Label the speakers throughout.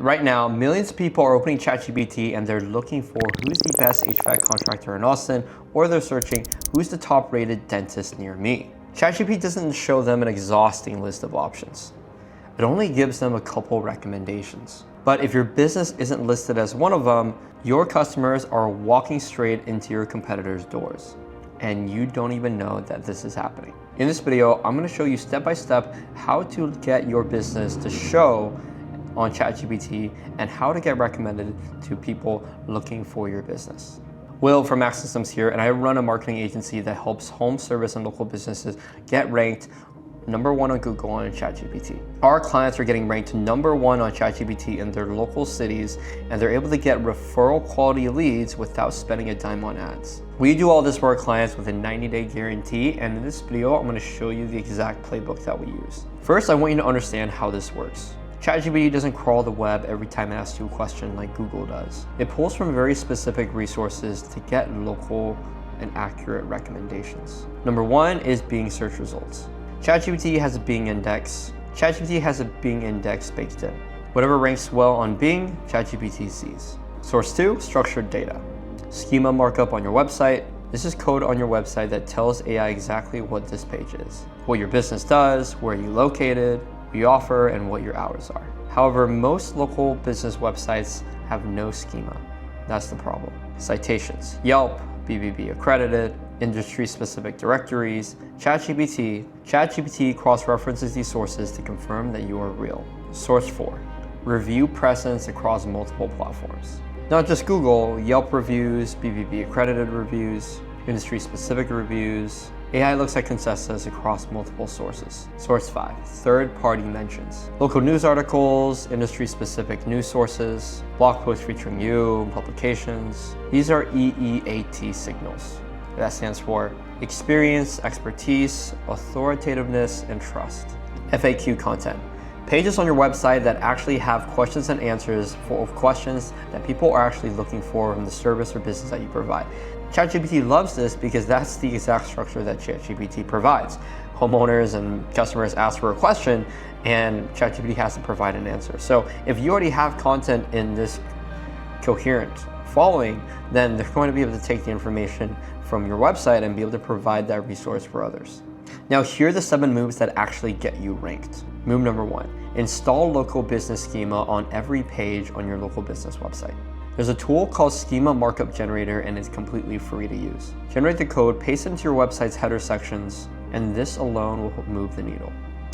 Speaker 1: Right now, millions of people are opening ChatGPT and they're looking for who's the best HVAC contractor in Austin, or they're searching who's the top rated dentist near me. ChatGPT doesn't show them an exhausting list of options. It only gives them a couple recommendations. But if your business isn't listed as one of them, your customers are walking straight into your competitors' doors. And you don't even know that this is happening. In this video, I'm gonna show you step by step how to get your business to show on ChatGPT and how to get recommended to people looking for your business. Will from Hvac Systems here, and I run a marketing agency that helps home service and local businesses get ranked #1 on Google on ChatGPT. Our clients are getting ranked #1 on ChatGPT in their local cities, and they're able to get referral quality leads without spending a dime on ads. We do all this for our clients with a 90-day guarantee, and in this video, I'm gonna show you the exact playbook that we use. First, I want you to understand how this works. ChatGPT doesn't crawl the web every time it asks you a question like Google does. It pulls from very specific resources to get local and accurate recommendations. #1 is Bing search results. ChatGPT has a Bing index. ChatGPT has a Bing index baked in. Whatever ranks well on Bing, ChatGPT sees. Source 2, structured data. Schema markup on your website. This is code on your website that tells AI exactly what this page is, what your business does, where you're located, what you offer, and what your hours are. However, most local business websites have no schema. That's the problem. Citations, Yelp, BBB accredited, industry-specific directories, ChatGPT cross-references these sources to confirm that you are real. Source 4, review presence across multiple platforms. Not just Google, Yelp reviews, BBB accredited reviews, industry-specific reviews. AI looks at consensus across multiple sources. Source 5, third-party mentions. Local news articles, industry-specific news sources, blog posts featuring you, publications. These are EEAT signals. That stands for experience, expertise, authoritativeness, and trust. FAQ content. Pages on your website that actually have questions and answers for questions that people are actually looking for in the service or business that you provide. ChatGPT loves this because that's the exact structure that ChatGPT provides. Homeowners and customers ask for a question and ChatGPT has to provide an answer. So if you already have content in this coherent following, then they're going to be able to take the information from your website and be able to provide that resource for others. Now, here are the 7 moves that actually get you ranked. Move #1, install local business schema on every page on your local business website. There's a tool called Schema Markup Generator, and it's completely free to use. Generate the code, paste it into your website's header sections, and this alone will move the needle.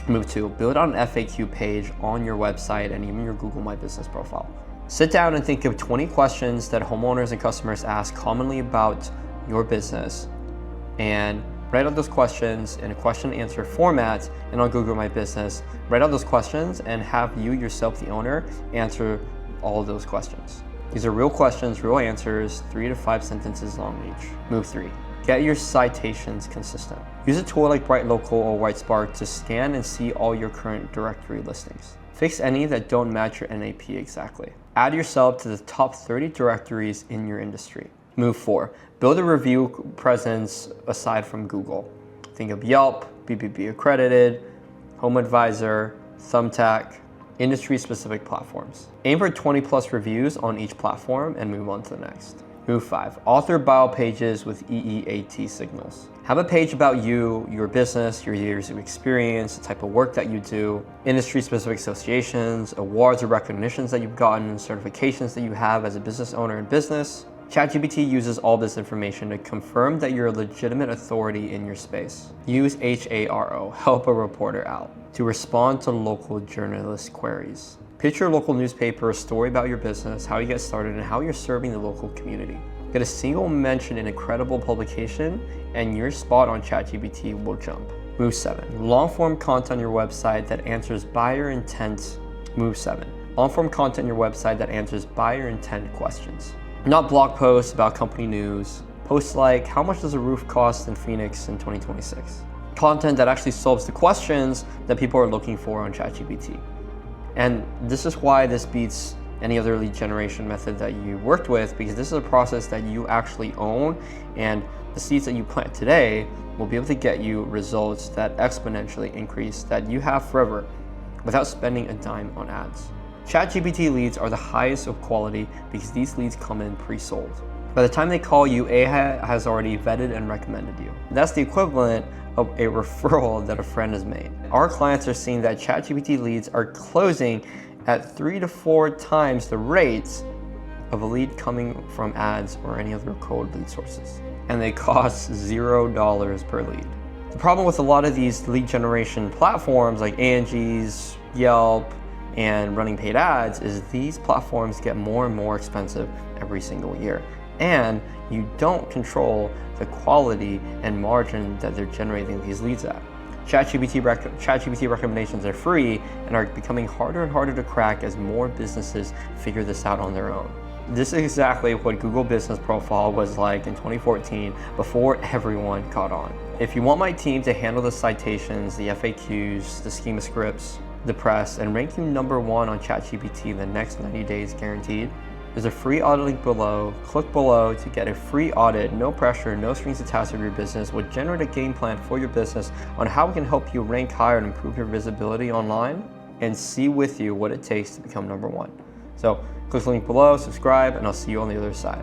Speaker 1: Move 2, build out an FAQ page on your website and even your Google My Business profile. Sit down and think of 20 questions that homeowners and customers ask commonly about your business, and write out those questions in a question and answer format. And on Google My Business, write out those questions and have you yourself, the owner, answer all of those questions. These are real questions, real answers, 3 to 5 sentences long each. Move 3, get your citations consistent. Use a tool like Bright Local or WhiteSpark to scan and see all your current directory listings. Fix any that don't match your NAP exactly. Add yourself to the top 30 directories in your industry. Move 4, build a review presence aside from Google. Think of Yelp, BBB accredited, Home Advisor, Thumbtack, industry-specific platforms. Aim for 20+ reviews on each platform and move on to the next. Move 5, author bio pages with EEAT signals. Have a page about you, your business, your years of experience, the type of work that you do, industry-specific associations, awards or recognitions that you've gotten, and certifications that you have as a business owner in business. ChatGPT uses all this information to confirm that you're a legitimate authority in your space. Use HARO, help a reporter out, to respond to local journalist queries. Pitch your local newspaper a story about your business, how you get started, and how you're serving the local community. Get a single mention in a credible publication, and your spot on ChatGPT will jump. Move 7, long-form content on your website that answers buyer intent. Move 7, long-form content on your website that answers buyer intent questions. Not blog posts about company news. Posts like, how much does a roof cost in Phoenix in 2026? Content that actually solves the questions that people are looking for on ChatGPT. And this is why this beats any other lead generation method that you worked with, because this is a process that you actually own, and the seeds that you plant today will be able to get you results that exponentially increase that you have forever without spending a dime on ads. ChatGPT leads are the highest of quality because these leads come in pre-sold. By the time they call you, AI has already vetted and recommended you. That's the equivalent of a referral that a friend has made. Our clients are seeing that ChatGPT leads are closing at 3 to 4 times the rates of a lead coming from ads or any other cold lead sources. And they cost $0 per lead. The problem with a lot of these lead generation platforms like Angie's, Yelp, and running paid ads is these platforms get more and more expensive every single year. And you don't control the quality and margin that they're generating these leads at. ChatGPT recommendations are free and are becoming harder and harder to crack as more businesses figure this out on their own. This is exactly what Google Business Profile was like in 2014 before everyone caught on. If you want my team to handle the citations, the FAQs, the schema scripts, the press, and rank you #1 on ChatGPT in the next 90 days guaranteed, there's a free audit link below. Click below to get a free audit, no pressure, no strings attached of your business. We'll generate a game plan for your business on how we can help you rank higher and improve your visibility online and see with you what it takes to become #1. So click the link below, subscribe, and I'll see you on the other side.